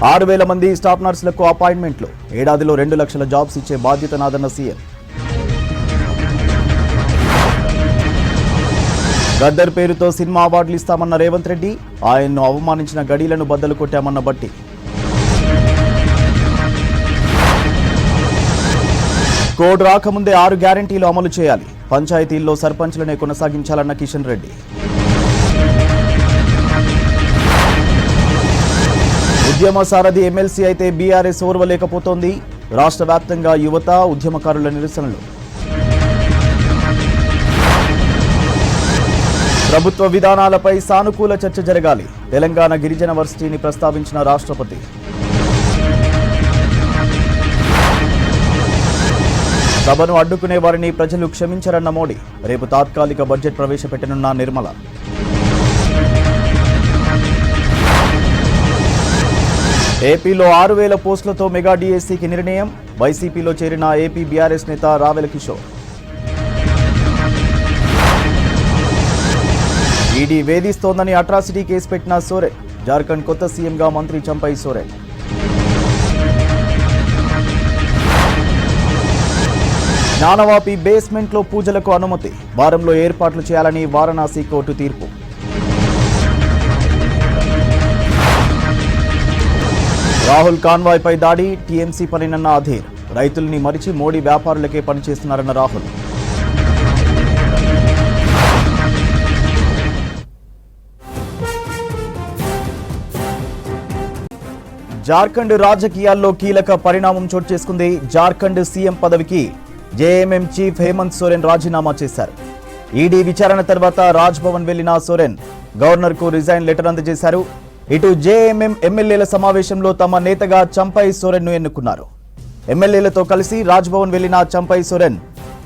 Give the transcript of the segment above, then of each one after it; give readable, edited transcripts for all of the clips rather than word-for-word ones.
6,000 మంది స్టాఫ్ నర్సులకు అపాయింట్మెంట్లు. ఏడాదిలో 2 లక్షల జాబ్స్ ఇచ్చే బాధ్యత నాదన్న సీఎం. గద్దర్ పేరుతో సినిమా అవార్డులు ఇస్తామన్న రేవంత్ రెడ్డి. ఆయన్ను అవమానించిన గడీలను బద్దలు కొట్టామన్న బట్టి. కోడ్ రాకముందే 6 గ్యారంటీలు అమలు చేయాలి. పంచాయతీల్లో సర్పంచ్లనే కొనసాగించాలన్న కిషన్ రెడ్డి. ఉద్యమ సారథి ఎమ్మెల్సీ అయితే బీఆర్ఎస్ ఓర్వలేకపోతోంది. రాష్ట్ర వ్యాప్తంగా యువత ఉద్యమకారుల నిరసనలు. ప్రభుత్వ విధానాలపై సానుకూల చర్చ జరగాలి. తెలంగాణ గిరిజన వర్సిటీని ప్రస్తావించిన రాష్ట్రపతి. సభను అడ్డుకునే వారిని ప్రజలు క్షమించరన్న మోడీ. రేపు తాత్కాలిక బడ్జెట్ ప్రవేశపెట్టనున్న నిర్మల. ఏపీలో 6,000 పోస్టులతో మెగా డిఎస్సీకి నిర్ణయం. వైసీపీలో చేరిన ఏపీ బీఆర్ఎస్ నేత రావెల కిషోర్. ఈడీ వేధిస్తోందని అట్రాసిటీ కేసు పెట్టిన సోరెన్. జార్ఖండ్ కొత్త సీఎంగా మంత్రి చంపై సోరెన్. జ్ఞానవాపి బేస్మెంట్లో పూజలకు అనుమతి. వారంలో ఏర్పాట్లు చేయాలని వారణాసి కోర్టు తీర్పు. రాహుల్ కాన్వాయ్పై దాడి. టీఎంసీ పనినన్న అధీర్. రైతుల్ని మరిచి మోడీ వ్యాపారులకే పనిచేస్తున్నారన్న రాహుల్. జార్ఖండ్ రాజకీయాల్లో కీలక పరిణామం చోటు చేసుకుంది. జార్ఖండ్ సీఎం పదవికి జేఎంఎం చీఫ్ హేమంత్ సోరెన్ రాజీనామా చేశారు. ఈడీ విచారణ తర్వాత రాజ్ భవన్ వెళ్లిన సోరెన్ గవర్నర్కు రిజైన్ లెటర్ అందజేశారు. ఇటు జేఎంఎం ఎమ్మెల్యేల సమావేశంలో తమ నేతగా చంపై సోరెన్ను ఎన్నుకున్నారు. ఎమ్మెల్యేలతో కలిసి రాజ్భవన్ వెళ్లిన చంపై సోరెన్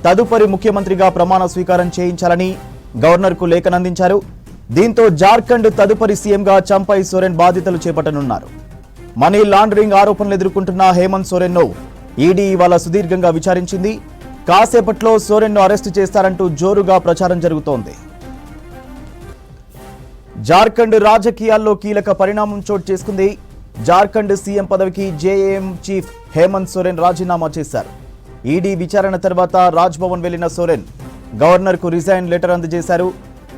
తదుపరి ముఖ్యమంత్రిగా ప్రమాణ స్వీకారం చేయించాలని గవర్నర్కు లేఖనందించారు. దీంతో జార్ఖండ్ తదుపరి సీఎంగా చంపై సోరెన్ బాధ్యతలు చేపట్టనున్నారు. మనీ లాండరింగ్ ఆరోపణలు ఎదుర్కొంటున్న హేమంత్ సోరెన్ను ఈడీ ఇవాళ సుదీర్ఘంగా విచారించింది. కాసేపట్లో సోరెన్ను అరెస్టు చేస్తారంటూ జోరుగా ప్రచారం జరుగుతోంది. జార్ఖండ్ రాజకీయాల్లో కీలక పరిణామం చోటు చేసుకుంది. జార్ఖండ్ సీఎం పదవికి జేఏఎం చీఫ్ హేమంత్ సోరెన్ రాజీనామా చేశారు. ఈడీ విచారణ తర్వాత రాజ్భవన్ వెళ్లిన సోరెన్ గవర్నర్కు రిజైన్ లెటర్ అందజేశారు.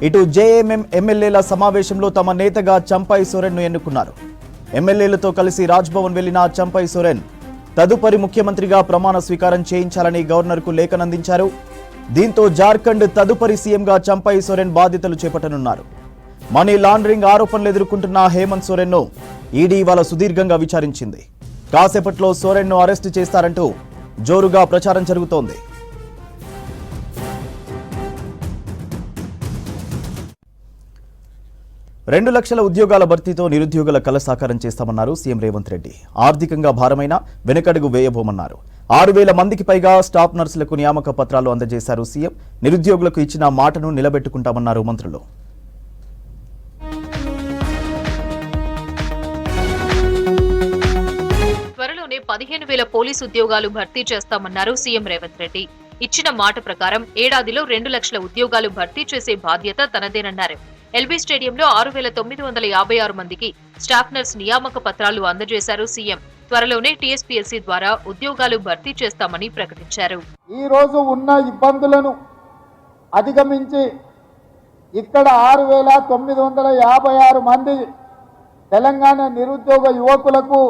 ఇటు జేఎంఎం ఎమ్మెల్యేల సమావేశంలో తమ నేతగా చంపై సోరెన్ను ఎన్నుకున్నారు. ఎమ్మెల్యేలతో కలిసి రాజ్భవన్ వెళ్లిన చంపై సోరెన్ తదుపరి ముఖ్యమంత్రిగా ప్రమాణ స్వీకారం చేయించాలని గవర్నర్కు లేఖనందించారు. దీంతో జార్ఖండ్ తదుపరి సీఎంగా చంపై సోరెన్ బాధ్యతలు చేపట్టనున్నారు. మనీ లాండరింగ్ ఆరోపణలు ఎదుర్కొంటున్న హేమంత్ సోరెన్ను ఈడీ ఇవాళ సుదీర్ఘంగా విచారించింది. కాసేపట్లో సోరెన్ను అరెస్టు చేస్తారంటూ జోరుగా ప్రచారం జరుగుతోంది. రెండు లక్షల ఉద్యోగాల భర్తీతో నిరుద్యోగుల కల సాకారం చేస్తామన్నారు సీఎం రేవంత్ రెడ్డి. ఆర్థికంగా భారమైన వెనుకడుగు వేయబోమన్నారు. 6,000 మందికి పైగా స్టాఫ్ నర్సులకు నియామక పత్రాలు అందజేశారు సీఎం. నిరుద్యోగులకు ఇచ్చిన మాటను నిలబెట్టుకుంటామన్నారు మంత్రులు. త్వరలోనే 15,000 పోలీసు ఉద్యోగాలు భర్తీ చేస్తామన్నారు సీఎం రేవంత్ రెడ్డి. ఇచ్చిన మాట ప్రకారం ఏడాదిలో 2 లక్షల ఉద్యోగాలు భర్తీ చేసే బాధ్యత తనదేనన్నారు. ఎల్బీ స్టేడియంలో 6,956 మందికి స్టాఫ్ నర్స్ నియామక పత్రాలు అందజేశారు సీఎం. త్వరలోనే టీఎస్పీఎస్సీ ద్వారా ఉద్యోగాలు భర్తీ చేస్తామని ప్రకటించారు. ఈ రోజు ఉన్న ఇబ్బందులను అధిగమించి ఇక్కడ 6,956 మంది తెలంగాణ నిరుద్యోగ యువకులకు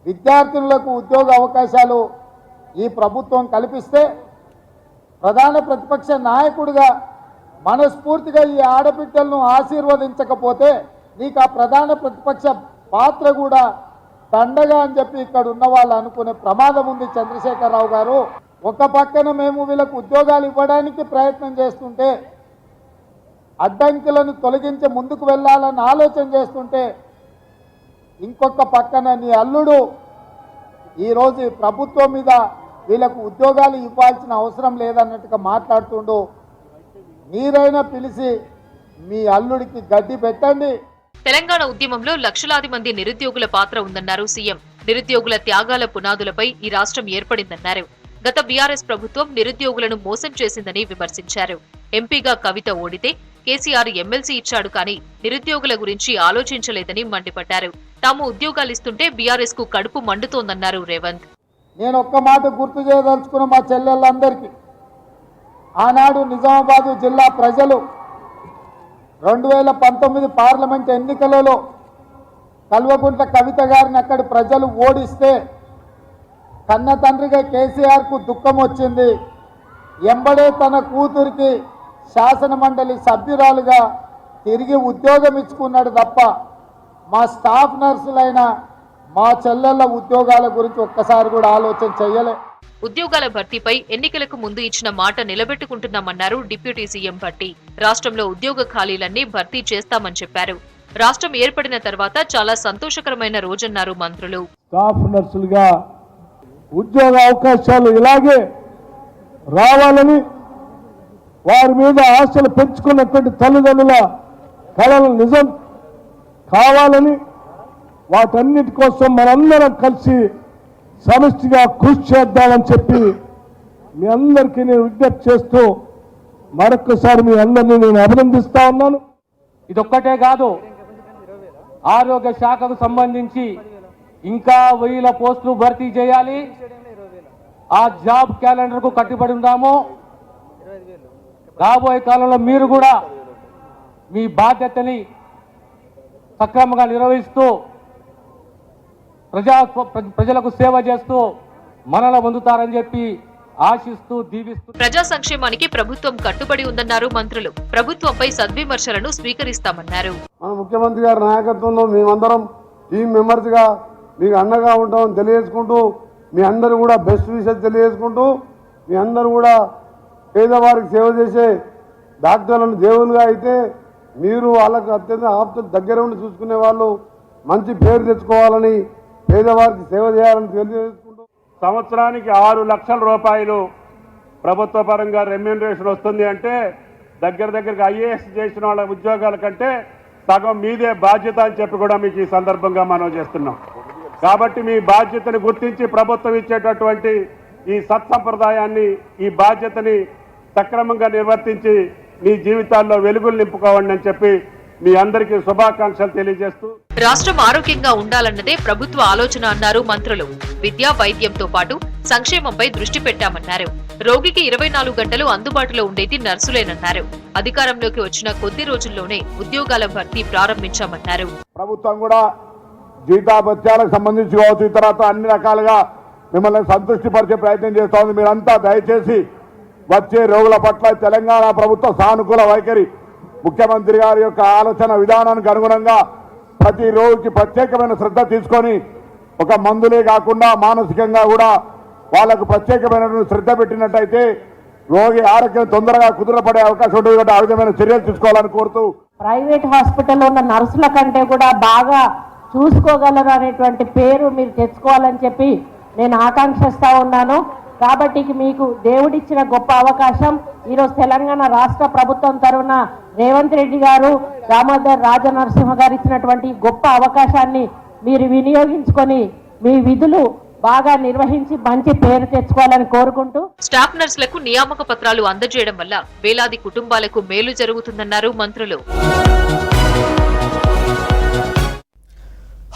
విద్యార్థులకు ఉద్యోగ అవకాశాలు ఈ ప్రభుత్వం కల్పిస్తే ప్రధాన ప్రతిపక్ష నాయకుడిగా మనస్ఫూర్తిగా ఈ ఆడబిడ్డలను ఆశీర్వదించకపోతే నీకు ఆ ప్రధాన ప్రతిపక్ష పాత్ర కూడా దండగా అని చెప్పి ఇక్కడ ఉన్న వాళ్ళు అనుకునే ప్రమాదం ఉంది. చంద్రశేఖరరావు గారు ఒక పక్కన మేము వీళ్ళకు ఉద్యోగాలు ఇవ్వడానికి ప్రయత్నం చేస్తుంటే, అడ్డంకులను తొలగించి ముందుకు వెళ్ళాలని ఆలోచన చేస్తుంటే, ఇంకొక పక్కన నీ అల్లుడు ఈరోజు ప్రభుత్వం మీద వీళ్ళకు ఉద్యోగాలు ఇవ్వాల్సిన అవసరం లేదన్నట్టుగా మాట్లాడుతుండు. మీరైనా పిలిచి మీ అల్లుడికి గడ్డి పెట్టండి. తెలంగాణ ఉద్యమంలో లక్షలాది మంది నిరుద్యోగుల పాత్ర ఉందన్నారు సీఎం. నిరుద్యోగుల త్యాగాల పునాదులపై ఈ రాష్ట్రం ఏర్పడిందన్నారు. గత బీఆర్ఎస్ ప్రభుత్వం నిరుద్యోగులను మోసం చేసిందని విమర్శించారు. ఎంపీగా కవిత ఓడితే కేసీఆర్ ఎమ్మెల్సీ ఇచ్చాడు కానీ నిరుద్యోగుల గురించి ఆలోచించలేదని మండిపడ్డారు. తాము ఉద్యోగాలిస్తుంటే బీఆర్ఎస్ కు కడుపు మండుతోందన్నారు రేవంత్. నేను ఒక్క మాట గుర్తు చేయదలుచుకున్న మా చెల్లెళ్ళందరికీ, ఆనాడు నిజామాబాదు జిల్లా ప్రజలు 2019 పార్లమెంట్ ఎన్నికలలో కల్వకుంట్ల కవిత గారిని అక్కడి ప్రజలు ఓడిస్తే కన్న తండ్రిగా కేసీఆర్కు దుఃఖం వచ్చింది. ఎంబడే తన కూతురికి శాసన మండలి సభ్యురాలుగా తిరిగి ఉద్యోగం ఇచ్చుకున్నాడు తప్ప మా స్టాఫ్ నర్సులైన మా చెల్లెళ్ళ ఉద్యోగాల గురించి ఒక్కసారి కూడా ఆలోచన చెయ్యలే. ఉద్యోగాల భర్తీపై ఎన్నికలకు ముందు ఇచ్చిన మాట నిలబెట్టుకుంటున్నామన్నారు డిప్యూటీ సీఎం భట్టి. రాష్ట్రంలో ఉద్యోగ ఖాళీలన్నీ భర్తీ చేస్తామని చెప్పారు. రాష్ట్రం ఏర్పడిన తర్వాత చాలా సంతోషకరమైన రోజన్నారు మంత్రులు. స్టాఫ్ నర్సులుగా ఉద్యోగ అవకాశాలు ఇలాగే రావాలని, వారి మీద ఆశలు పెంచుకున్నటువంటి తల్లిదండ్రుల కళలు నిజం కావాలని, వాటన్నిటి కోసం మనందరం కలిసి సమిష్టిగా కృషి చేద్దామని చెప్పి మీ అందరికీ నేను విజ్ఞప్తి చేస్తూ మరొకసారి మీ అందరినీ నేను అభినందిస్తా ఉన్నాను. ఇదొక్కటే కాదు, ఆరోగ్య శాఖకు సంబంధించి ఇంకా 1000 పోస్టులు భర్తీ చేయాలి. ఆ జాబ్ క్యాలెండర్ కు కట్టుబడి ఉన్నాము. రాబోయే కాలంలో మీరు కూడా మీ బాధ్యతని సక్రమంగా నిర్వహిస్తూ ప్రజలకు సేవ చేస్తూ మనలో పొందుతారని చెప్పి ఆశిస్తూ దీవిస్తూ ప్రజా సంక్షేమానికి ప్రభుత్వం కట్టుబడి ఉందన్నారు మంత్రులు. ప్రభుత్వంపై సద్విమర్శలను స్వీకరిస్తామన్నారు. మన ముఖ్యమంత్రి గారి నాయకత్వంలో మేమందరం టీం మెంబర్స్ గా మీకు అండగా ఉంటామని తెలియజేసుకుంటూ, మీ అందరూ కూడా బెస్ట్ విషయం తెలియజేసుకుంటూ, మీ అందరూ కూడా పేదవారికి సేవ చేసే డాక్టర్లను దేవులుగా అయితే మీరు వాళ్ళకు అత్యంత ఆప్తులు దగ్గర ఉండి చూసుకునే వాళ్ళు మంచి పేరు తెచ్చుకోవాలని, పేదవారికి సేవ చేయాలని తెలియజేసుకుంటూ, సంవత్సరానికి 6 లక్షల రూపాయలు ప్రభుత్వ పరంగా రెమ్యూనరేషన్ వస్తుంది అంటే దగ్గరికి ఐఏఎస్ చేసిన వాళ్ళ ఉద్యోగాల కంటే సగం మీదే బాధ్యత అని చెప్పి కూడా మీకు ఈ సందర్భంగా మనం చేస్తున్నాం. కాబట్టి మీ బాధ్యతను గుర్తించి ప్రభుత్వం ఇచ్చేటటువంటి ఈ సత్సంప్రదాయాన్ని, ఈ బాధ్యతని సక్రమంగా నిర్వర్తించి మీ జీవితాల్లో వెలుగులు నింపుకోవండి అని చెప్పి మీ అందరికీ శుభాకాంక్షలు తెలియజేస్తూ, రాష్ట్రం ఆరోగ్యంగా ఉండాలన్నదే ప్రభుత్వ ఆలోచన అన్నారు మంత్రులు. విద్యా, వైద్యంతో పాటు సంక్షేమంపై దృష్టి పెట్టామన్నారు. రోగికి 24 గంటలు అందుబాటులో ఉండేది నర్సులేనన్నారు. అధికారంలోకి వచ్చిన కొద్ది రోజుల్లోనే ఉద్యోగాల భర్తీ ప్రారంభించామన్నారు. ప్రభుత్వం కూడా జీతాభత్యాలకు సంబంధించి కావచ్చు, ఇతరత్ర అన్ని రకాలుగా మిమ్మల్ని సంతృష్టిపరిచే ప్రయత్నం చేస్తూ ఉంది. మీరంతా దయచేసి వచ్చే రోగుల పట్ల తెలంగాణ ప్రభుత్వ సానుకూల వైఖరి, ముఖ్యమంత్రి గారి యొక్క ఆలోచన విధానానికి అనుగుణంగా ప్రతి రోగికి ప్రత్యేకమైన శ్రద్ధ తీసుకొని, ఒక మందులే కాకుండా మానసికంగా కూడా వాళ్ళకు ప్రత్యేకమైన శ్రద్ధ పెట్టినట్టయితే రోగి ఆరోగ్యం తొందరగా కుదురపడే అవకాశం ఉంటుంది. కాబట్టి ఆ విధమైన చర్యలు తీసుకోవాలని కోరుతూ, ప్రైవేట్ హాస్పిటల్లో ఉన్న నర్సుల కంటే కూడా బాగా చూసుకోగలరు అనేటువంటి పేరు మీరు తెచ్చుకోవాలని చెప్పి నేను ఆకాంక్షిస్తా ఉన్నాను. కాబట్టి మీకు దేవుడిచ్చిన గొప్ప అవకాశం. ఈరోజు తెలంగాణ రాష్ట్ర ప్రభుత్వం తరఫున రేవంత్ రెడ్డి గారు, దామోదర్ రాజనరసింహ గారు ఇచ్చినటువంటి గొప్ప అవకాశాన్ని మీరు వినియోగించుకొని మీ విధులు బాగా నిర్వహించి మంచి పేరు తెచ్చుకోవాలని కోరుకుంటూ, స్టాఫ్ నర్సులకు నియామక పత్రాలు అందజేయడం వల్ల వేలాది కుటుంబాలకు మేలు జరుగుతుందన్నారు మంత్రులు.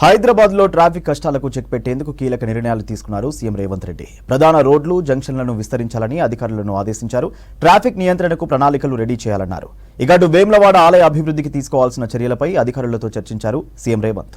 హైదరాబాద్ లో ట్రాఫిక్ కష్టాలకు చెక్ పెట్టేందుకు కీలక నిర్ణయాలు తీసుకున్నారు సీఎం రేవంత్ రెడ్డి. ప్రధాన రోడ్లు, జంక్షన్లను విస్తరించాలని అధికారులను ఆదేశించారు. ట్రాఫిక్ నియంత్రణకు ప్రణాళికలు రెడీ చేయాలన్నారు. ఇక వేములవాడ ఆలయ అభివృద్ధికి తీసుకోవాల్సిన చర్యలపై అధికారులతో చర్చించారు సీఎం రేవంత్.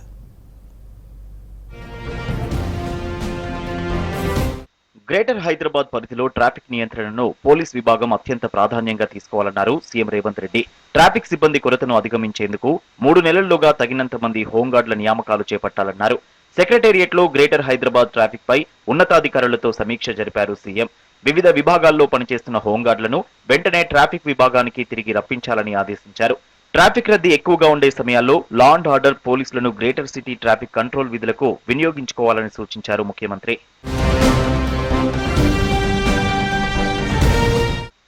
గ్రేటర్ హైదరాబాద్ పరిధిలో ట్రాఫిక్ నియంత్రణను పోలీస్ విభాగం అత్యంత ప్రాధాన్యంగా తీసుకోవాలన్నారు సీఎం రేవంత్ రెడ్డి. ట్రాఫిక్ సిబ్బంది కొరతను అధిగమించేందుకు 3 నెలల్లోగా తగినంత మంది హోంగార్డుల నియామకాలు చేపట్టాలన్నారు. సెక్రటేరియట్ లో గ్రేటర్ హైదరాబాద్ ట్రాఫిక్ పై ఉన్నతాధికారులతో సమీక్ష జరిపారు సీఎం. వివిధ విభాగాల్లో పనిచేస్తున్న హోంగార్డులను వెంటనే ట్రాఫిక్ విభాగానికి తిరిగి రప్పించాలని ఆదేశించారు. ట్రాఫిక్ రద్దీ ఎక్కువగా ఉండే సమయాల్లో లా అండ్ ఆర్డర్ పోలీసులను గ్రేటర్ సిటీ ట్రాఫిక్ కంట్రోల్ విధులకు వినియోగించుకోవాలని సూచించారు ముఖ్యమంత్రి.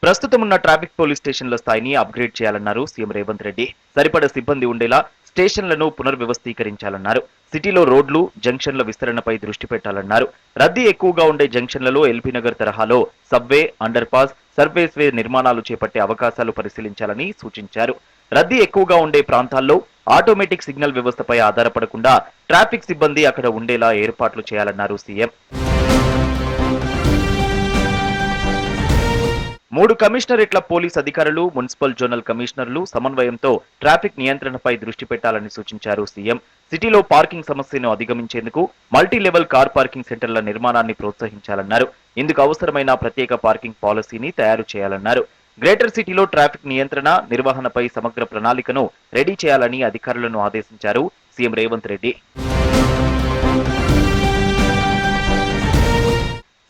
ప్రస్తుతం ఉన్న ట్రాఫిక్ పోలీస్ స్టేషన్ల స్థాయిని అప్గ్రేడ్ చేయాలన్నారు సీఎం రేవంత్ రెడ్డి. సరిపడ సిబ్బంది ఉండేలా స్టేషన్లను పునర్వ్యవస్థీకరించాలన్నారు. సిటీలో రోడ్లు, జంక్షన్ల విస్తరణపై దృష్టి పెట్టాలన్నారు. రద్దీ ఎక్కువగా ఉండే జంక్షన్లలో ఎల్బీ నగర్ తరహాలో సబ్వే, అండర్ పాస్, సర్ఫేస్ వే నిర్మాణాలు చేపట్టే అవకాశాలు పరిశీలించాలని సూచించారు. రద్దీ ఎక్కువగా ఉండే ప్రాంతాల్లో ఆటోమేటిక్ సిగ్నల్ వ్యవస్థపై ఆధారపడకుండా ట్రాఫిక్ సిబ్బంది అక్కడ ఉండేలా ఏర్పాట్లు చేయాలన్నారు సీఎం. 3 కమిషనరేట్ల పోలీస్ అధికారులు, మున్సిపల్ జోనల్ కమిషనర్లు సమన్వయంతో ట్రాఫిక్ నియంత్రణపై దృష్టి పెట్టాలని సూచించారు సీఎం. సిటీలో పార్కింగ్ సమస్యను అధిగమించేందుకు మల్టీ లెవెల్ కార్ పార్కింగ్ సెంటర్ల నిర్మాణాన్ని ప్రోత్సహించాలన్నారు. ఇందుకు అవసరమైన ప్రత్యేక పార్కింగ్ పాలసీని తయారు చేయాలన్నారు. గ్రేటర్ సిటీలో ట్రాఫిక్ నియంత్రణ, నిర్వహణపై సమగ్ర ప్రణాళికను రెడీ చేయాలని అధికారులను ఆదేశించారు సీఎం రేవంత్ రెడ్డి.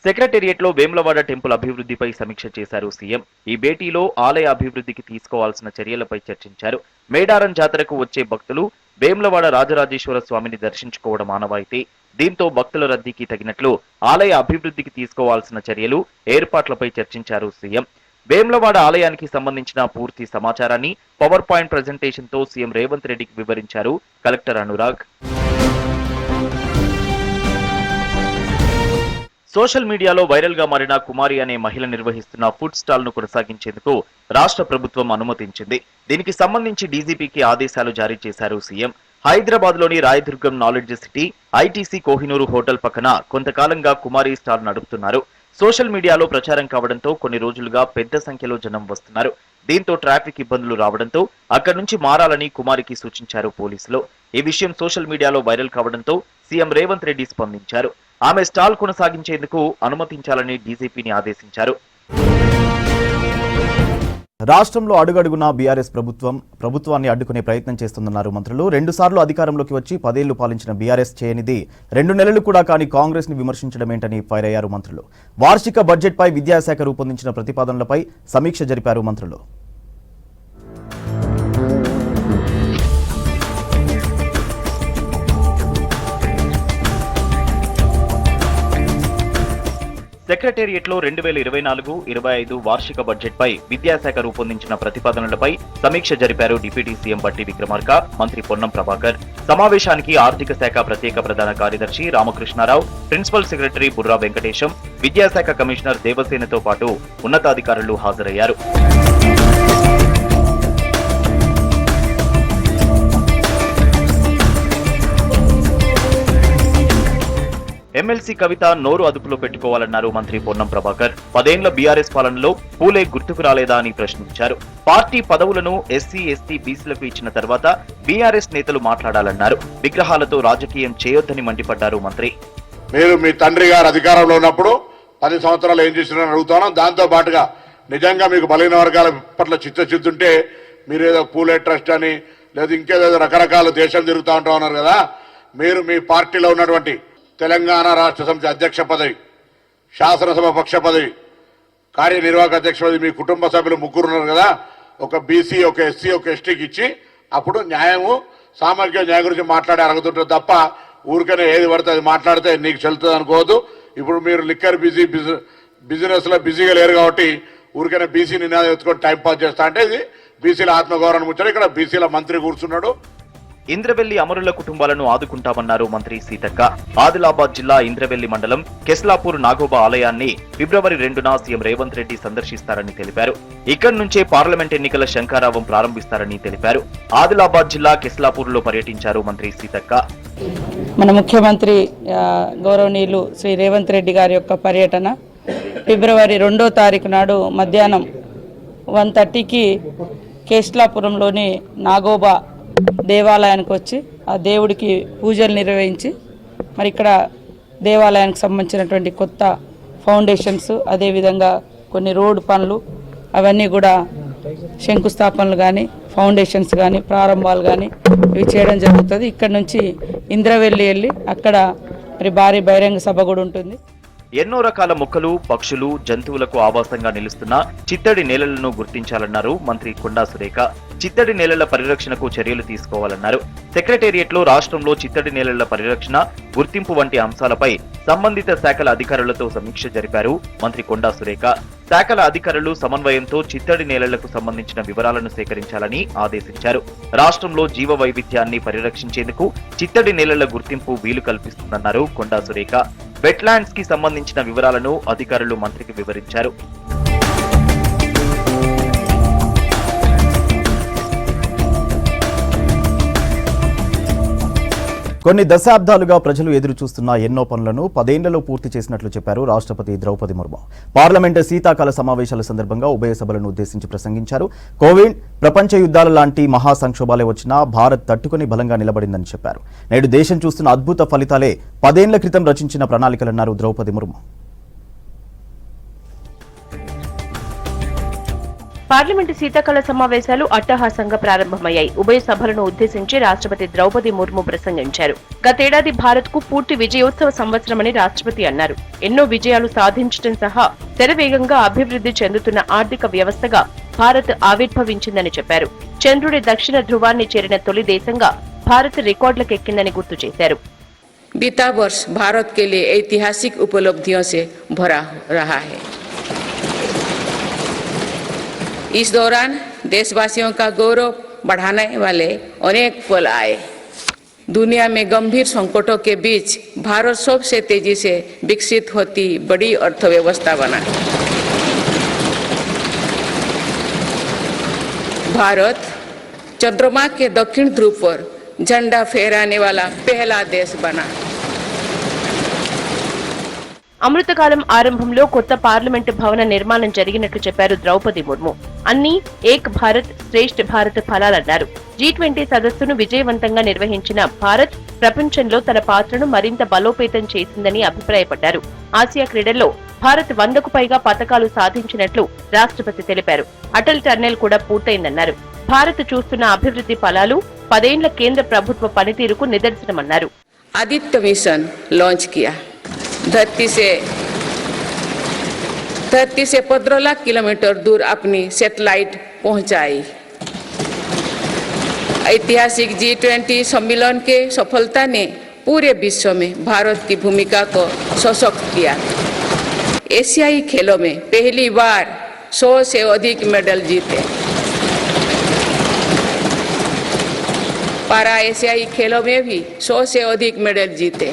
సెక్రటేరియట్లో వేములవాడ టెంపుల్ అభివృద్ధిపై సమీక్ష చేశారు సీఎం. ఈ భేటీలో ఆలయ అభివృద్ధికి తీసుకోవాల్సిన చర్యలపై చర్చించారు. మేడారం జాతరకు వచ్చే భక్తులు వేములవాడ రాజరాజేశ్వర స్వామిని దర్శించుకోవడం ఆనవాయితీ. దీంతో భక్తుల రద్దీకి తగినట్లు ఆలయ అభివృద్ధికి తీసుకోవాల్సిన చర్యలు, ఏర్పాట్లపై చర్చించారు సీఎం. వేములవాడ ఆలయానికి సంబంధించిన పూర్తి సమాచారాన్ని పవర్ పాయింట్ ప్రెజెంటేషన్ తో సీఎం రేవంత్ రెడ్డికి వివరించారు కలెక్టర్ అనురాగ్. సోషల్ మీడియాలో వైరల్ గా మారిన కుమారి అనే మహిళ నిర్వహిస్తున్న ఫుడ్ స్టాల్ ను కొనసాగించేందుకు రాష్ట్ర ప్రభుత్వం అనుమతించింది. దీనికి సంబంధించి డీజీపీకి ఆదేశాలు జారీ చేశారు సీఎం. హైదరాబాద్ లోని Rayadurgam knowledge city ITC Kohinoor hotel పక్కన కొంతకాలంగా కుమారి స్టాల్ నడుపుతున్నారు. సోషల్ మీడియాలో ప్రచారం కావడంతో కొన్ని రోజులుగా పెద్ద సంఖ్యలో జనం వస్తున్నారు. దీంతో ట్రాఫిక్ ఇబ్బందులు రావడంతో అక్కడి నుంచి మారాలని కుమారికి సూచించారు పోలీసులు. ఈ విషయం సోషల్ మీడియాలో వైరల్ కావడంతో సీఎం రేవంత్ రెడ్డి స్పందించారు. ఆమె స్టాల్ కొనసాగించేందుకు అనుమతించాలని డీజీపీని ఆదేశించారు. రాష్ట్రంలో అడుగడుగునా బీఆర్ఎస్ ప్రభుత్వాన్ని అడ్డుకునే ప్రయత్నం చేస్తుందన్నారు మంత్రులు. 2 సార్లు అధికారంలోకి వచ్చి 10 ఏళ్లు పాలించిన బీఆర్ఎస్ చేయనిది 2 నెలలు కూడా కాని కాంగ్రెస్ ని విమర్శించడమేంటని ఫైర్ అయ్యారు మంత్రులు. వార్షిక బడ్జెట్పై విద్యాశాఖ రూపొందించిన ప్రతిపాదనలపై సమీక్ష జరిపారు మంత్రులు. సెక్రటేరియట్లో 2024-25 వార్షిక బడ్జెట్పై విద్యాశాఖ రూపొందించిన ప్రతిపాదనలపై సమీక్ష జరిపారు డిప్యూటీ సీఎం బట్టి విక్రమార్క, మంత్రి పొన్నం ప్రభాకర్. సమావేశానికి ఆర్థిక శాఖ ప్రత్యేక ప్రధాన కార్యదర్శి రామకృష్ణారావు, ప్రిన్సిపల్ సెక్రటరీ బుర్రా వెంకటేశం, విద్యాశాఖ కమిషనర్ దేవసేనతో పాటు ఉన్నతాధికారులు హాజరయ్యారు. ఎమ్మెల్సీ కవిత నోరు అదుపులో పెట్టుకోవాలన్నారు మంత్రి పొన్నం ప్రభాకర్. 10 ఏళ్ల బీఆర్ఎస్ పాలనలో పూలే గుర్తుకు రాలేదా అని ప్రశ్నించారు. పార్టీ పదవులను ఎస్సీ, ఎస్టీ, బీసీలకు ఇచ్చిన తర్వాత బీఆర్ఎస్ నేతలు మాట్లాడాలన్నారు. విగ్రహాలతో రాజకీయం చేయొద్దని మండిపడ్డారు మంత్రి. మీరు మీ తండ్రి గారు అధికారంలో ఉన్నప్పుడు 10 సంవత్సరాలు ఏం చేసినారని అడుగుతాను. దాంతో పాటుగా నిజంగా మీకు బలహీన వర్గాల పట్ల చిత్తశుద్ధి మీరేదో పూలే ట్రస్ట్ అని లేదా ఇంకేదో రకరకాల దేశం తిరుగుతూ ఉంటా ఉన్నారు కదా. మీరు మీ పార్టీలో ఉన్నటువంటి తెలంగాణ రాష్ట్ర సమితి అధ్యక్ష పదవి, శాసనసభ పక్ష పదవి, కార్యనిర్వాహక అధ్యక్ష పదవి మీ కుటుంబ సభ్యులు 3 ఉన్నారు కదా. ఒక బీసీ, ఒక ఎస్సీ, ఒక ఎస్టీకి ఇచ్చి అప్పుడు న్యాయము, సామాజిక న్యాయం గురించి మాట్లాడే అరుగుతుంటారు తప్ప ఊరికనే ఏది పడితే అది మాట్లాడితే నీకు చెల్లుతుంది అనుకోవద్దు. ఇప్పుడు మీరు లిక్కర్ బిజినెస్ లో బిజీగా లేరు కాబట్టి ఊరికనే బీసీ నినాదం ఎత్తుకొని టైం పాస్ చేస్తా అంటే ఇది బీసీల ఆత్మగౌరవం ముచ్చట. ఇక్కడ బీసీల మంత్రి కూర్చున్నాడు. ఇంద్రవెల్లి అమరుల కుటుంబాలను ఆదుకుంటామన్నారు మంత్రి సీతక్క. ఆదిలాబాద్ జిల్లా ఇంద్రవెల్లి మండలం కెస్లాపూర్ నాగోబా ఆలయాన్ని ఫిబ్రవరి 2న సీఎం రేవంత్ రెడ్డి సందర్శిస్తారని తెలిపారు. ఇక్కడి నుంచే పార్లమెంట్ ఎన్నికల శంఖారావం ప్రారంభిస్తారని తెలిపారు. ఆదిలాబాద్ జిల్లా కెస్లాపూర్ లో పర్యటించారు మంత్రి సీతక్క. మన ముఖ్యమంత్రి గౌరవనీయులు శ్రీ రేవంత్ రెడ్డి గారి యొక్క పర్యటన ఫిబ్రవరి 2వ తారీఖు నాడు మధ్యాహ్నం 1:30కి కేస్లాపురంలోని నాగోబా దేవాలయానికి వచ్చి ఆ దేవుడికి పూజలు నిర్వహించి మరి ఇక్కడ దేవాలయానికి సంబంధించినటువంటి కొత్త ఫౌండేషన్స్, అదేవిధంగా కొన్ని రోడ్డు పనులు అవన్నీ కూడా శంకుస్థాపనలు కానీ, ఫౌండేషన్స్ కానీ, ప్రారంభాలు కానీ ఇవి చేయడం జరుగుతుంది. ఇక్కడ నుంచి ఇంద్రవెల్లి వెళ్ళి అక్కడ మరి భారీ బహిరంగ సభ కూడా ఉంటుంది. ఎన్నో రకాల మొక్కలు, పక్షులు, జంతువులకు ఆవాసంగా నిలుస్తున్న చిత్తడి నేలలను గుర్తించాలన్నారు మంత్రి కొండా సురేఖ. చిత్తడి నేలల పరిరక్షణకు చర్యలు తీసుకోవాలన్నారు. సెక్రటేరియట్ లో రాష్ట్రంలో చిత్తడి నేలల పరిరక్షణ, గుర్తింపు వంటి అంశాలపై సంబంధిత శాఖల అధికారులతో సమీక్ష జరిపారు మంత్రి కొండా సురేఖ. శాఖల అధికారులు సమన్వయంతో చిత్తడి నేలలకు సంబంధించిన వివరాలను సేకరించాలని ఆదేశించారు. రాష్ట్రంలో జీవ వైవిధ్యాన్ని పరిరక్షించేందుకు చిత్తడి నేలల గుర్తింపు వీలు కల్పిస్తుందన్నారు కొండా సురేఖ. వెట్లాండ్స్ కి సంబంధించిన వివరాలను అధికారులు మంత్రికి వివరించారు. కొన్ని దశాబ్దాలుగా ప్రజలు ఎదురు చూస్తున్న ఎన్నో పనులను 10 ఏళ్లలో పూర్తి చేసినట్లు చెప్పారు రాష్ట్రపతి ద్రౌపది ముర్ము. పార్లమెంటు శీతాకాల సమావేశాల సందర్భంగా ఉభయ సభలను ఉద్దేశించి ప్రసంగించారు. కోవిడ్, ప్రపంచ యుద్ధాల లాంటి మహా సంక్షోభాలే వచ్చినా భారత్ తట్టుకుని బలంగా నిలబడిందని చెప్పారు. నేడు దేశం చూస్తున్న అద్భుత ఫలితాలే 10 ఏళ్ల క్రితం రచించిన ప్రణాళికలన్నారు ద్రౌపది ముర్ము. పార్లమెంటు శీతాకాల సమావేశాలు అట్టహాసంగా ప్రారంభమయ్యాయి. ఉభయ సభలను ఉద్దేశించి రాష్ట్రపతి ద్రౌపది ముర్ము ప్రసంగించారు. గతేడాది భారత్ కు పూర్తి విజయోత్సవ సంవత్సరమని రాష్ట్రపతి అన్నారు. ఎన్నో విజయాలు సాధించడం సహా శరవేగంగా అభివృద్ధి చెందుతున్న ఆర్థిక వ్యవస్థగా భారత్ ఆవిర్భవించిందని చెప్పారు. చంద్రుడి దక్షిణ ధ్రువాన్ని చేరిన తొలి దేశంగా భారత్ రికార్డులకెక్కిందని గుర్తు చేశారు. बीता वर्ष भारत के लिए ऐतिहासिक उपलब्धियों से भरा रहा है। इस दौरान देशवासियों का गौरव बढ़ाने वाले अनेक पल आए। दुनिया में गंभीर संकटों के बीच भारत सबसे तेजी से विकसित होती बड़ी अर्थव्यवस्था बना। भारत चंद्रमा के दक्षिण ध्रुव पर झंडा फहराने वाला पहला देश बना। అమృతకాలం ఆరంభంలో కొత్త పార్లమెంటు భవన నిర్మాణం జరిగినట్లు చెప్పారు ద్రౌపది ముర్ము. అన్ని ఏక్ భారత్ శ్రేష్ఠ భారత్ ఫలాలన్నారు. G20 సదస్సును విజయవంతంగా నిర్వహించిన భారత్ ప్రపంచంలో తన పాత్రను మరింత బలోపేతం చేసిందని అభిప్రాయపడ్డారు. ఆసియా క్రీడల్లో భారత్ 100కు పైగా పతకాలు సాధించినట్లు రాష్ట్రపతి తెలిపారు. అటల్ టన్నెల్ కూడా పూర్తయిందన్నారు. భారత్ చూస్తున్న అభివృద్ధి ఫలాలు 10 ఏళ్ల కేంద్ర ప్రభుత్వ పనితీరుకు నిదర్శనమన్నారు. आदित्य मिशन लॉन्च किया। धरती से 15 लाख किलोमीटर दूर अपनी सैटेलाइट पहुंचाई। ऐतिहासिक G20 सम्मेलन के सफलता ने पूरे विश्व में भारत की भूमिका को सशक्त किया। एशियाई खेलों में पहली बार 100 से अधिक मेडल जीते। पारा एशियाई खेलों में भी 100 से अधिक मेडल जीते।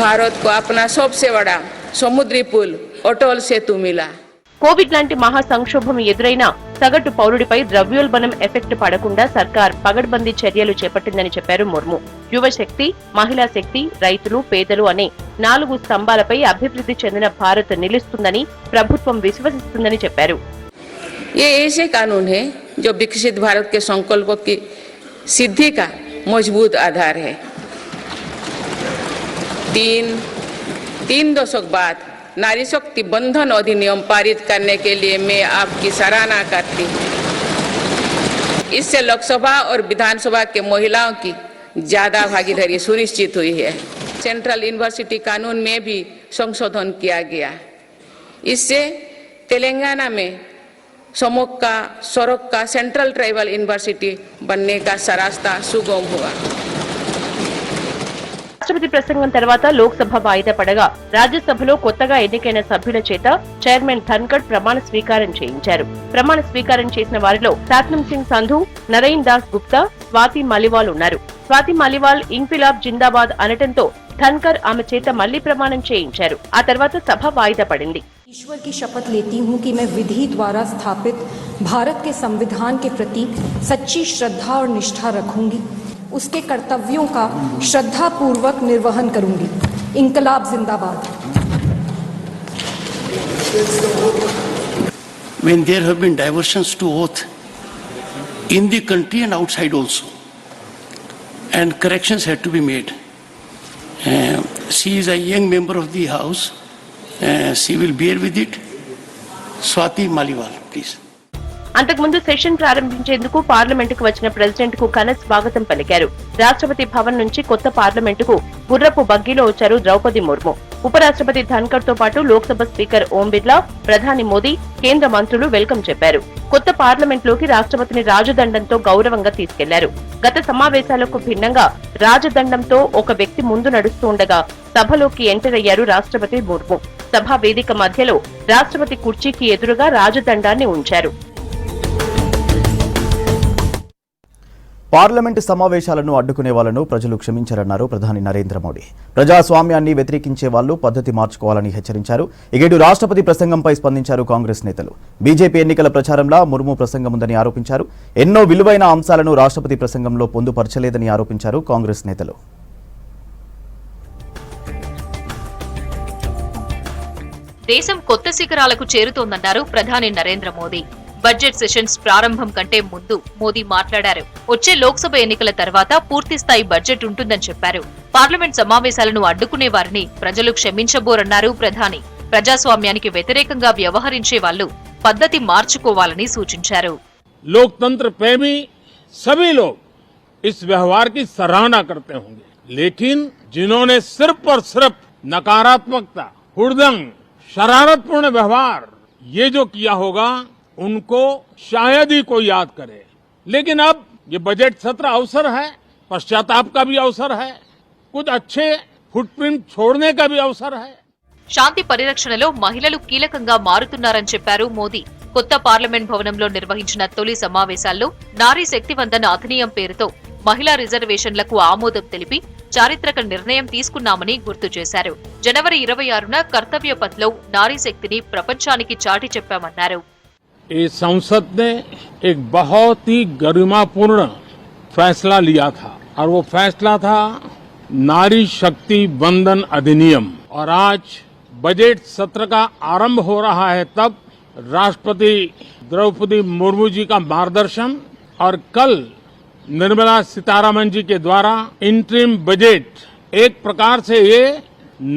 भारत को अपना सबसे बड़ा समुद्री पुल अटल सेतु मिला। కోవిడ్ లాంటి మహా సంక్షోభం ఎదురైనా సగటు పౌరుడిపై ద్రవ్యోల్బణం ఎఫెక్ట్ పడకుండా సర్కార్ పగడ్బందీ చర్యలు చేపట్టిందని చెప్పారు ముర్ము. యువశక్తి, మహిళా శక్తి, రైతులు, పేదలు అనే 4 స్తంభాలపై అభివృద్ధి చెందిన భారత్ నిలుస్తుందని ప్రభుత్వం విశ్వసిస్తుందని చెప్పారు. ये ऐसे कानून है जो विकसित भारत के संकल्पों की सिद्धि का मजबूत आधार है। 3 दशक बाद नारी शक्ति बंधन अधिनियम पारित करने के लिए मैं आपकी सराहना करती हूँ। इससे लोकसभा और विधानसभा के महिलाओं की ज्यादा भागीदारी सुनिश्चित हुई है। सेंट्रल यूनिवर्सिटी कानून में भी संशोधन किया गया। इससे तेलंगाना में सरोक का सेंट्रल ट्राइबल यूनिवर्सिटी बनने का रास्ता सुगम हुआ। రాష్ట్రపతి ప్రసంగం తర్వాత లోక్సభ వాయిదా పడగా రాజ్యసభలో కొత్తగా ఎన్నికైన సభ్యుల చేత చైర్మన్ ధన్కడ్ ప్రమాణ స్వీకారం చేయించారు. ప్రమాణ స్వీకారం చేసిన వారిలో సాత్నం సింగ్ సంధు, నరైన్ దాస్ గుప్తా, స్వాతి మాలివాల్ ఉన్నారు. స్వాతి మాలివాల్ ఇంక్విలాబ్ జిందాబాద్ అనటంతో ధన్కర్ ఆమె చేత మళ్లీ ప్రమాణం చేయించారు. ఆ తర్వాత సభ వాయిదా పడింది. ईश्वर की शपथ लेती हूँ कि मैं विधि द्वारा स्थापित भारत के संविधान के प्रति सच्ची श्रद्धा और निष्ठा रखूंगी, उसके कर्तव्यों का श्रद्धापूर्वक निर्वहन करूंगी। इंकलाब जिंदाबाद। When there have been diversions to oath in the country and outside also, and corrections had to be made. She is a young member of the house. She will bear with it. Swati Maliwal, please. అంతకుముందు session ప్రారంభించేందుకు పార్లమెంటుకు వచ్చిన president కు ఘన స్వాగతం పలికారు. రాష్ట్రపతి భవన్ నుంచి కొత్త పార్లమెంటుకు గుర్రపు బగ్గీలో వచ్చారు ద్రౌపది ముర్ము. ఉపరాష్ట్రపతి ధన్కర్ తో పాటు లోక్సభ స్పీకర్ ఓం బిర్లా, ప్రధాని మోదీ, కేంద్ర మంత్రులు వెల్కమ్ చెప్పారు. కొత్త పార్లమెంట్ లోకి రాష్ట్రపతిని రాజదండంతో గౌరవంగా తీసుకెళ్లారు. గత సమావేశాలకు భిన్నంగా రాజదండంతో ఒక వ్యక్తి ముందు నడుస్తూ ఉండగా సభలోకి ఎంటర్ అయ్యారు రాష్ట్రపతి ముర్ము. సభా వేదిక మధ్యలో రాష్ట్రపతి కుర్చీకి ఎదురుగా రాజదండాన్ని ఉంచారు. పార్లమెంటు సమావేశాలను అడ్డుకునే వాళ్లను ప్రజలు క్షమించారన్నారు ప్రధాని నరేంద్ర మోడీ. ప్రజాస్వామ్యాన్ని వ్యతిరేకించే వాళ్లు పద్ధతి మార్చుకోవాలని హెచ్చరించారు. ఇటు రాష్ట్రపతి ప్రసంగంపై స్పందించారు కాంగ్రెస్ నేతలు. బీజేపీ ఎన్నికల ప్రచారంలో ముర్ము ప్రసంగం ఉందని ఆరోపించారు. ఎన్నో విలువైన అంశాలను రాష్ట్రపతి ప్రసంగంలో పొందుపరచలేదని ఆరోపించారు కాంగ్రెస్ నేతలు. దేశం కొత్త శిఖరాలకు చేరుతోందన్నారు ప్రధాని నరేంద్ర మోదీ. బడ్జెట్ సెషన్స్ ప్రారంభం కంటే ముందు మోదీ మాట్లాడారు. వచ్చే లోక్సభ ఎన్నికల తర్వాత పూర్తిస్థాయి బడ్జెట్ ఉంటుందని చెప్పారు. పార్లమెంట్ సమావేశాలను అడ్డుకునే వారిని ప్రజలు క్షమించబోరన్నారు ప్రధాని. ప్రజాస్వామ్యానికి వ్యతిరేకంగా వ్యవహరించే వాళ్లు పద్ధతి మార్చుకోవాలని సూచించారు. लोकतंत्र प्रेमी सभी लोग इस व्यवहार की सराहना करते होंगे, लेकिन जिन्होंने सिर्फ और सिर्फ नकारात्मकता, हुड़दंग, शरारतपूर्ण व्यवहार ये जो किया होगा उनको शायद ही कोई याद करे. लेकिन अब ये बजट सत्र अवसर है, पश्चाताप का भी अवसर है, कुछ अच्छे फुटप्रिंट छोड़ने का भी अवसर है. శాంతి పరిరక్షణలో మహిళలు కీలకంగా మారుతున్నారని చెప్పారు మోదీ. కొత్త పార్లమెంట్ భవనంలో నిర్వహించిన తొలి సమావేశాల్లో నారీ శక్తివందన అధినియం పేరుతో మహిళా రిజర్వేషన్లకు ఆమోదం తెలిపి చారిత్రక నిర్ణయం తీసుకున్నామని గుర్తు చేశారు. జనవరి 26న కర్తవ్య పథ్లో నారీ శక్తిని ప్రపంచానికి చాటి చెప్పామన్నారు. ये संसद ने एक बहुत ही गरिमापूर्ण फैसला लिया था और वो फैसला था नारी शक्ति वंदन अधिनियम. और आज बजट सत्र का आरंभ हो रहा है, तब राष्ट्रपति द्रौपदी मुर्मू जी का मार्गदर्शन और कल निर्मला सीतारमण जी के द्वारा इंटरिम बजट एक प्रकार से ये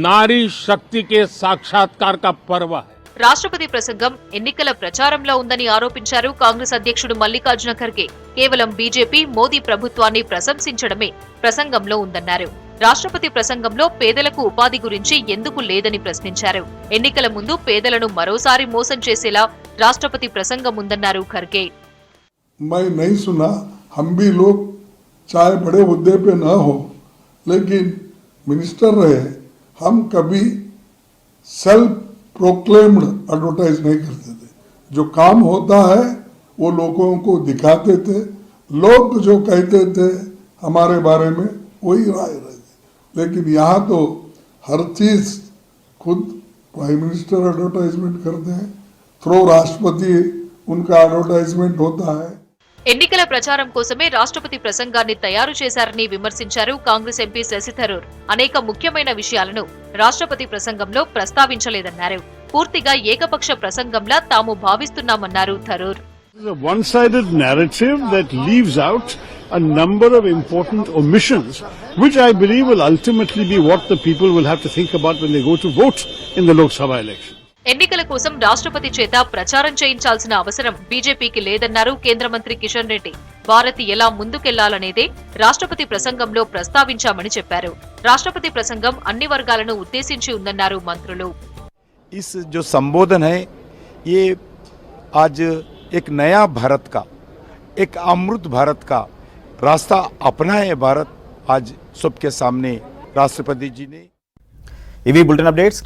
नारी शक्ति के साक्षात्कार का पर्व है. రాష్ట్రపతి ప్రసంగం ఎన్నికల ప్రచారంలో ఉందని ఆరోపించారు కాంగ్రెస్ అధ్యక్షుడు మల్లికార్జున ఖర్గే. కేవలం బీజేపీ మోదీ ప్రభుత్వాన్ని ప్రశంసించడమే ప్రసంగంలో ఉందన్నారు. రాష్ట్రపతి ప్రసంగంలో పేదలకు ఉపాధి గురించి ఎందుకు లేదని ప్రశ్నించారు. ఎన్నికల ముందు పేదలను మరోసారి మోసం చేసేలా రాష్ట్రపతి ప్రసంగం ఉందన్నారు ఖర్గే. मैं नहीं सुना, हम भी लोग चाहे बड़े हुद्दे पे न हो लेकिन मिनिस्टर रहे, हम कभी सेल्फ प्रोक्लेम्ड एडवर्टाइज नहीं करते थे. जो काम होता है वो लोगों को दिखाते थे. लोग जो कहते थे हमारे बारे में वही राय रहती. लेकिन यहाँ तो हर चीज खुद प्राइम मिनिस्टर एडवर्टाइजमेंट करते हैं, थ्रू राष्ट्रपति उनका एडवर्टाइजमेंट होता है. ఎన్నికల ప్రచారం కోసమే రాష్ట్రపతి ప్రసంగాన్ని తయారు చేశారని విమర్శించారు కాంగ్రెస్ ఎంపీ శశి థరూర్. అనేక ముఖ్యమైన విషయాలను రాష్ట్రపతి ప్రసంగంలో ప్రస్తావించలేదన్నారు. పూర్తిగా ఏకపక్ష ప్రసంగంలా తాము భావిస్తున్నామన్నారు Tharoor. A one-sided narrative that leaves out a number of important omissions, which I believe will ultimately be what the people will have to think about when they go to vote in the Lok Sabha election. ఎన్నికల కోసం రాష్ట్రపతి చేత ప్రచారం చేయించాల్సిన అవసరం బీజేపీకి లేదన్నారు కేంద్ర మంత్రి కిషన్ రెడ్డి. భారత్ ఎలా ముందుకెళ్లాలనేదే రాష్ట్రపతి ప్రసంగంలో ప్రస్తావించామని చెప్పారు. రాష్ట్రపతి ప్రసంగం అన్ని వర్గాలను ఉద్దేశించి ఉందన్నారు మంత్రులు. इस जो संबोधन है ये आज एक नया भारत का, एक अमृत भारत का रास्ता अपना है भारत आज सबके सामने राष्ट्रपति जी ने. इवी बुलेटिन अपडेट्स.